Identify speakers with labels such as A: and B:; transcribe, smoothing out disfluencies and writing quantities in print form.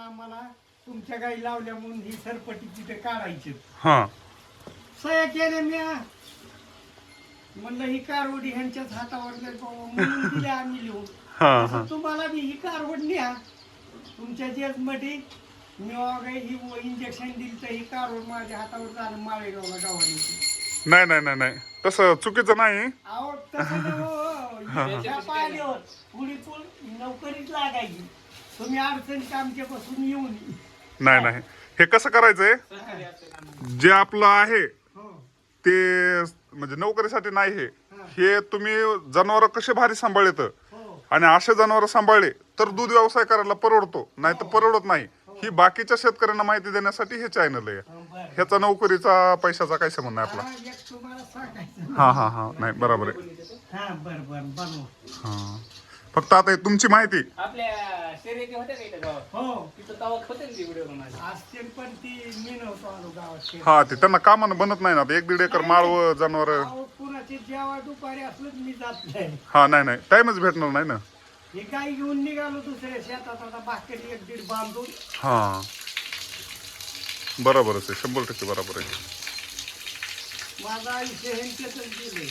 A: आम्हाला तुमच्या गाई लावल्या म्हणून ही सरपटी तिथे काढायची.
B: हा
A: सह्या केल्या म्या. म्हणलं ही कारवडी ह्यांच्याच हातावर नाही बाबा म्हणून दिल्या आम्ही लिहून.
B: हा
A: तसं तुम्हाला बी ही कारवड न्या तुमच्या जेलमध्ये. मी ही इंजेक्शन दिलं तर ही कारवड माझ्या हातावर झालं माळेगावला गावाने.
B: नाही नाही नाही नाही तसं चुकीचं नाही.
A: अहो तसं ह्या पाहिल्यावर पुढे नोकरीच लागायची. तुम्ही अडचणीत आमच्यापासून येऊन.
B: नाही नाही हे कसं करायचंय जे आपलं आहे
A: हो
B: ते म्हणजे नोकरीसाठी नाही हे तुम्ही जनावर कसे भारी सांभाळत
A: हो
B: आणि असे जनावर सांभाळले तर दूध व्यवसाय करायला परवडतो, नाही तर परवडत नाही. ही बाकीच्या शेतकऱ्यांना माहिती देण्यासाठी हे चॅनल आहे.
A: बरं.
B: ह्याचा नोकरीचा पैशाचा काय संबंध नाही आपला.
A: हा, एक तुम्हाला सांगायचं.
B: हा हा हा नाही बरोबर आहे.
A: हा बरं बरं बनव.
B: हा फक्त आता हे तुमची माहिती
C: आपल्या शर्यती होत्या का इथं गावात?
A: हो
C: तिथं तवाक होते ना ती व्हिडिओ बनवायला.
A: असते पण ती मी नव्हतो आलो गावात.
B: हा ते त्यांना कामानं बनत नाही ना. 1-1.5 एकर माळव जनावर.
A: अहो, कुणाची जेव्हा दुपारी असलं की मी जात नाही.
B: हा नाही नाही टाइमच भेटणार नाही ना.
A: हे गाई घेऊन निघालो दुसऱ्या शेतात. आता भाकरी 1-1.5 बांधून.
B: हा बरोबरच आहे 100% बरोबर आहे.
A: माझं आयुष्य ह्यांच्यातच गेलंय.